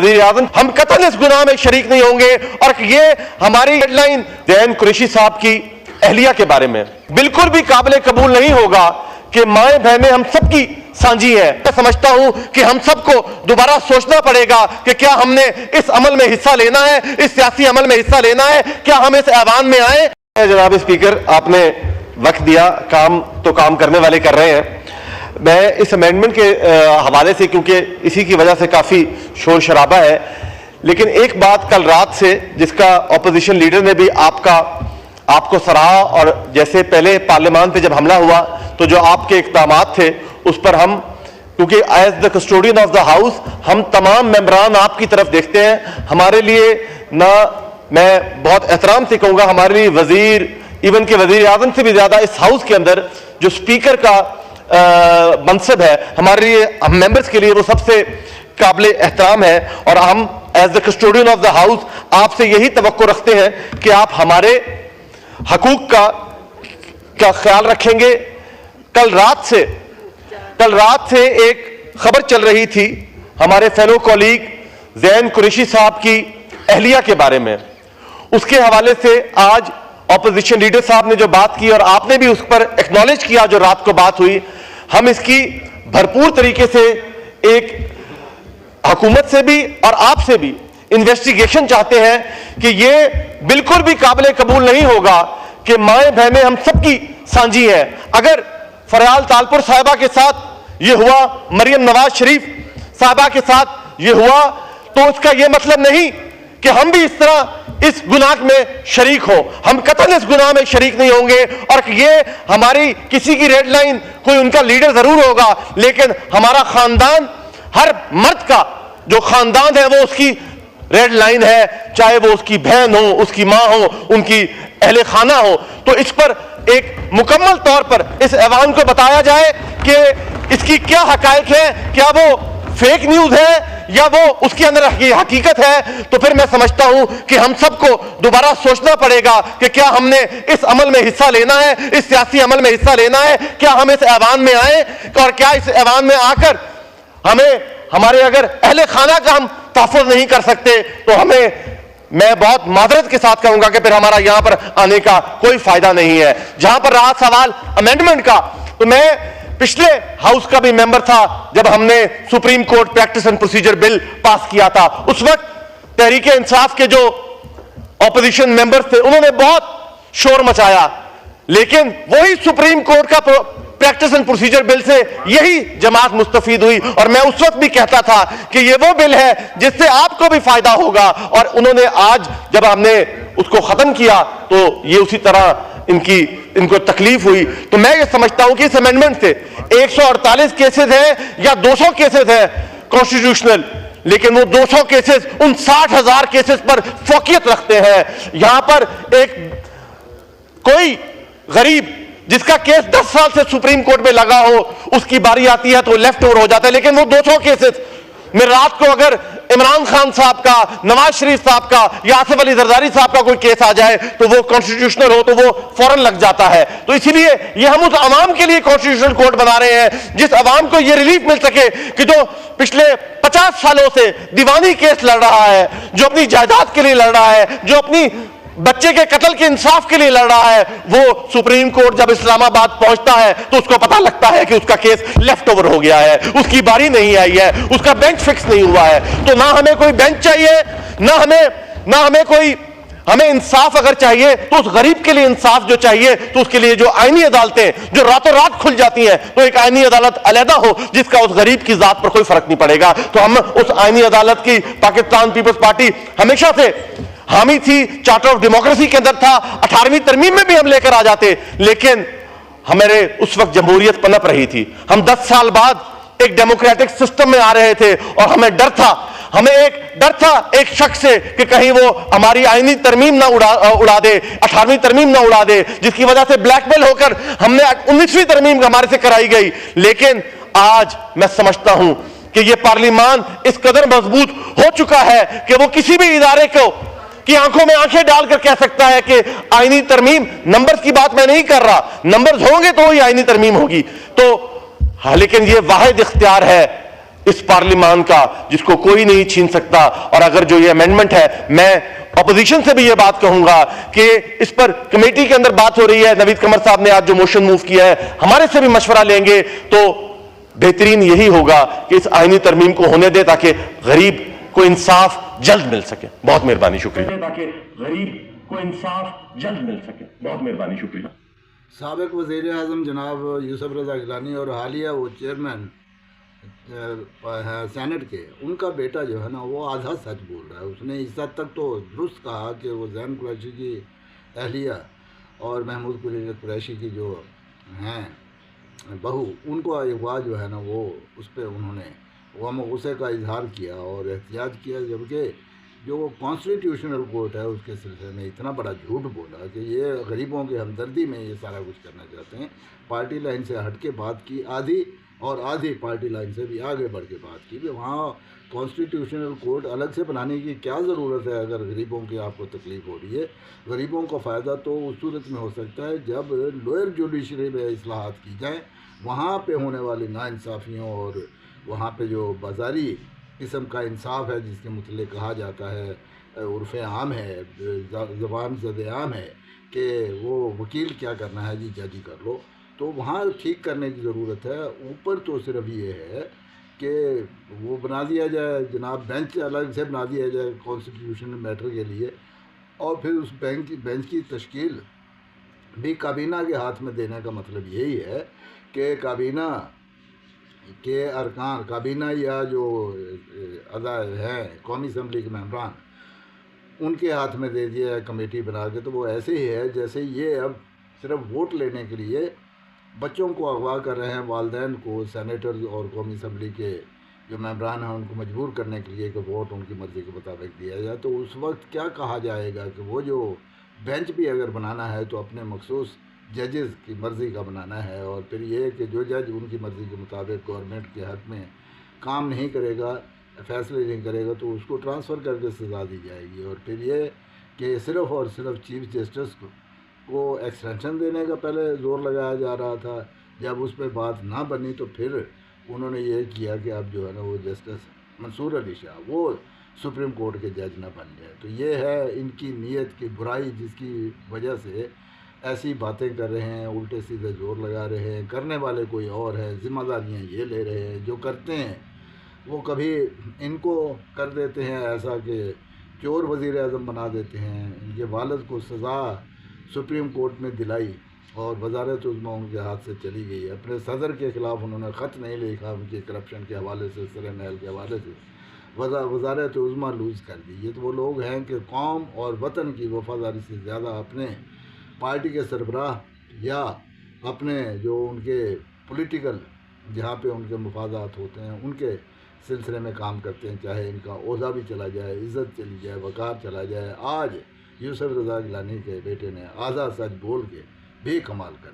वजीर आज़म, हम कतई इस गुनाह में शरीक नहीं होंगे। और ये हमारी हेडलाइन ज़ैन कुरैशी साहब की अहलिया के बारे में बिल्कुल भी काबिल कबूल नहीं होगा कि माएँ बहनें हम सबकी सांझी है। मैं समझता हूं कि हम सबको दोबारा सोचना पड़ेगा कि क्या हमने इस अमल में हिस्सा लेना है, इस सियासी अमल में हिस्सा लेना है, क्या हम इस ऐवान में आए। जनाब स्पीकर, आपने वक्त दिया, काम तो काम करने वाले कर रहे हैं। मैं इस अमेंडमेंट के हवाले से, क्योंकि इसी की वजह से काफ़ी शोर शराबा है, लेकिन एक बात कल रात से जिसका अपोजिशन लीडर ने भी आपको सराहा, और जैसे पहले पार्लियामान पे जब हमला हुआ तो जो आपके इक़दामात थे उस पर हम, क्योंकि as the custodian of the house हम तमाम मेंबरान आपकी तरफ देखते हैं। हमारे लिए ना, मैं बहुत एहतराम से कहूँगा, हमारे लिए वजीर, इवन के वजीर आज़म से भी ज़्यादा इस हाउस के अंदर जो स्पीकर का मनसब है, हमारे लिए, हम मेंबर्स के लिए वो सबसे काबिल एहतराम है। और हम as the custodian of the house आपसे यही तवक्को रखते हैं कि आप हमारे हकूक का ख्याल रखेंगे। कल रात से एक खबर चल रही थी हमारे फेलो कॉलीग ज़ैन कुरैशी साहब की अहलिया के बारे में। उसके हवाले से आज ऑपोजिशन लीडर साहब ने जो बात की और आपने भी उस पर एक्नॉलेज किया जो रात को बात हुई, हम इसकी भरपूर तरीके से एक हुकूमत से भी और आपसे भी इन्वेस्टिगेशन चाहते हैं कि ये बिल्कुल भी काबिल कबूल नहीं होगा कि माएँ बहनें हम सबकी सांझी है। अगर फरहाल तालपुर साहिबा के साथ ये हुआ, मरियम नवाज शरीफ साहिबा के साथ ये हुआ, तो उसका ये मतलब नहीं कि हम भी इस तरह इस गुनाह में शरीक हो। हम कतई इस गुनाह में शरीक नहीं होंगे। और ये हमारी किसी की रेड लाइन, कोई उनका लीडर जरूर होगा, लेकिन हमारा खानदान, हर मर्द का जो खानदान है वो उसकी रेड लाइन है, चाहे वो उसकी बहन हो, उसकी माँ हो, उनकी अहले खाना हो। तो इस पर एक मुकम्मल तौर पर इस ऐवान को बताया जाए कि इसकी क्या हकायक है, क्या वो फेक न्यूज है या वो उसके अंदर हकीकत है। तो फिर मैं समझता हूं कि हम सबको दोबारा सोचना पड़ेगा कि क्या हमने इस अमल में हिस्सा लेना है, इस सियासी अमल में हिस्सा लेना है, क्या हम इस ऐवान में आए, और क्या इस ऐवान में आकर हमारे अगर अहले खाना का हम तहफ़्फ़ुज़ नहीं कर सकते तो मैं बहुत माजरत के साथ कहूंगा कि फिर हमारा यहां पर आने का कोई फायदा नहीं है। जहां पर रहा सवाल अमेंडमेंट का, तो मैं पिछले हाउस का भी मेंबर था जब हमने supreme court practice and procedure bill pass किया था। उस वक्त तहरीक इंसाफ के जो ऑपोजिशन मेंबर्स थे उन्होंने बहुत शोर मचाया, लेकिन वही सुप्रीम कोर्ट का प्रैक्टिस एंड प्रोसीजर बिल से यही जमात मुस्तफीद हुई। और मैं उस वक्त भी कहता था कि ये वो बिल है जिससे आपको भी फायदा होगा, और उन्होंने आज जब हमने उसको खत्म किया तो ये उसी तरह इनको तकलीफ हुई। तो मैं ये समझता हूं कि इस अमेंडमेंट से 148 केसेस हैं या 200 केसेस हैं कॉन्स्टिट्यूशनल, लेकिन वो 200 केसेस उन 60,000 केसेस पर फोकियत रखते हैं। यहां पर एक कोई गरीब जिसका केस 10 साल से सुप्रीम कोर्ट में लगा हो, उसकी बारी आती है तो लेफ्ट ओवर हो जाता है, लेकिन वो 200 केसेस में रात को अगर इमरान खान साहब का, नवाज शरीफ साहब का या आसिफ अली जरदारी साहब का कोई केस आ जाए तो वो कॉन्स्टिट्यूशनल हो तो वो फौरन लग जाता है। तो इसीलिए ये हम उस अवाम के लिए कॉन्स्टिट्यूशनल कोर्ट बना रहे हैं जिस अवाम को ये रिलीफ मिल सके कि जो पिछले 50 सालों से दीवानी केस लड़ रहा है, जो अपनी जायदाद के लिए लड़ रहा है, जो अपनी बच्चे के कत्ल के इंसाफ के लिए लड़ रहा है, वो सुप्रीम कोर्ट जब इस्लामाबाद पहुंचता है तो उसको पता लगता है कि उसका केस लेफ्ट ओवर हो गया है, उसकी बारी नहीं आई है, उसका बेंच फिक्स नहीं हुआ है। तो ना हमें कोई बेंच चाहिए, ना हमें कोई, हमें इंसाफ अगर चाहिए तो उस गरीब के लिए इंसाफ जो चाहिए, तो उसके लिए जो आईनी अदालतें जो रातों रात खुल जाती हैं, तो एक आईनी अदालत अलहदा हो जिसका उस गरीब की जात पर कोई फर्क नहीं पड़ेगा। तो हम उस आईनी अदालत की पाकिस्तान पीपल्स पार्टी हमेशा से हामी थी, चार्टर ऑफ डेमोक्रेसी के अंदर था, 18वीं तरमीम में भी हम लेकर आ जाते, लेकिन हमारे उस वक्त जमहूरियत पनप रही थी। हम 10 साल बाद एक डेमोक्रेटिक सिस्टम में आ रहे थे और हमें डर था एक शख्स से कि कहीं वो हमारी आईनी तरमीम ना उड़ा दे, 18वीं तरमीम ना उड़ा दे, जिसकी वजह से ब्लैकमेल होकर हमने 19वीं तरमीम हमारे से कराई गई। लेकिन आज मैं समझता हूं कि ये पार्लियामान इस कदर मजबूत हो चुका है कि वो किसी भी इदारे को की आंखों में आंखें डालकर कह सकता है कि आईनी तरमीम, नंबर्स की बात मैं नहीं कर रहा, नंबर्स होंगे तो ही आईनी तरमीम होगी। तो हाँ, लेकिन ये वाहिद इख्तियार है اس پارلیمان کا جس کو کوئی نہیں چھین سکتا. اور اگر جو یہ امینڈمنٹ ہے, میں اپوزیشن سے بھی یہ بات کہوں گا کہ اس پر کمیٹی کے اندر بات ہو رہی ہے, نوید قمر صاحب نے آج جو موشن موو کیا ہے, ہمارے سے بھی مشورہ لیں گے تو بہترین یہی ہوگا کہ اس آئینی ترمیم کو ہونے دے تاکہ غریب کو انصاف جلد مل سکے. بہت مہربانی, شکریہ. تاکہ غریب کو انصاف جلد مل سکے. بہت مہربانی, شکریہ. سابق وزیر اعظم جناب یوسف رضا گیلانی اور حالیہ وہ چیئرمین سینٹ کے, ان کا بیٹا جو ہے نا وہ آدھا سچ بول رہا ہے. اس نے اس حد تک تو درست کہا کہ وہ زین قریشی کی اہلیہ اور محمود قریشی کی جو ہیں بہو, ان کو اغوا جو ہے نا وہ اس پہ انہوں نے غم و غصے کا اظہار کیا اور احتجاج کیا, جبکہ جو کانسٹیٹیوشنل کورٹ ہے اس کے سلسلے میں اتنا بڑا جھوٹ بولا کہ یہ غریبوں کے ہمدردی میں یہ سارا کچھ کرنا چاہتے ہیں. پارٹی لائن سے ہٹ کے بات کی, آدھی پارٹی لائن سے بھی آگے بڑھ کے بات کی کہ وہاں کانسٹیٹیوشنل کورٹ الگ سے بنانے کی کیا ضرورت ہے اگر غریبوں کی آپ کو تکلیف ہو رہی ہے. غریبوں کا فائدہ تو اس صورت میں ہو سکتا ہے جب لوئر جوڈیشری میں اصلاحات کی جائیں, وہاں پہ ہونے والی ناانصافیوں اور وہاں پہ جو بازاری قسم کا انصاف ہے جس کے متعلق کہا جاتا ہے, عرف عام ہے, زبان زد عام ہے کہ وہ وکیل کیا کرنا ہے جی جج ہی کر لو, تو وہاں ٹھیک کرنے کی ضرورت ہے. اوپر تو صرف یہ ہے کہ وہ بنا دیا جائے جناب, بینچ الگ سے بنا دیا جائے کانسٹیٹیوشنل میٹر کے لیے, اور پھر اس بینچ کی تشکیل بھی کابینہ کے ہاتھ میں دینے کا مطلب یہی ہے کہ کابینہ کے ارکان, کابینہ یا جو اعضاء ہیں قومی اسمبلی کے ممبران, ان کے ہاتھ میں دے دیا ہے کمیٹی بنا کے. تو وہ ایسے ہی ہے جیسے یہ اب صرف ووٹ لینے کے لیے بچوں کو اغوا کر رہے ہیں, والدین کو سینیٹرز اور قومی اسمبلی کے جو ممبران ہیں ان کو مجبور کرنے کے لیے کہ ووٹ ان کی مرضی کے مطابق دیا جائے. تو اس وقت کیا کہا جائے گا کہ وہ جو بینچ بھی اگر بنانا ہے تو اپنے مخصوص ججز کی مرضی کا بنانا ہے, اور پھر یہ کہ جو جج ان کی مرضی کے مطابق گورنمنٹ کے حق میں کام نہیں کرے گا, فیصلے نہیں کرے گا, تو اس کو ٹرانسفر کر کے سزا دی جائے گی. اور پھر یہ کہ صرف اور صرف چیف جسٹس کو ایکسٹینشن دینے کا پہلے زور لگایا جا رہا تھا, جب اس پہ بات نہ بنی تو پھر انہوں نے یہ کیا کہ اب جو ہے نا وہ جسٹس منصور علی شاہ وہ سپریم کورٹ کے جج نہ بن جائے. تو یہ ہے ان کی نیت کی برائی جس کی وجہ سے ایسی باتیں کر رہے ہیں, الٹے سیدھے زور لگا رہے ہیں. کرنے والے کوئی اور ہے, ذمہ داریاں یہ لے رہے ہیں, جو کرتے ہیں وہ کبھی ان کو کر دیتے ہیں ایسا کہ چور وزیر اعظم بنا دیتے ہیں. ان کے والد کو سزا سپریم کورٹ میں دلائی اور وزارت عظمیٰ ان کے ہاتھ سے چلی گئی. اپنے صدر کے خلاف انہوں نے خط نہیں لکھا ان کی کرپشن کے حوالے سے, سر محل کے حوالے سے وزارت عظمیٰ لوز کر دی. یہ تو وہ لوگ ہیں کہ قوم اور وطن کی وفاداری سے زیادہ اپنے پارٹی کے سربراہ یا اپنے جو ان کے پولیٹیکل جہاں پہ ان کے مفادات ہوتے ہیں ان کے سلسلے میں کام کرتے ہیں, چاہے ان کا عہدہ بھی چلا جائے, عزت چلی جائے, وقار چلا جائے. آج یوسف رضا گیلانی کے بیٹے نے آدھا سچ بول کے بھی کمال کر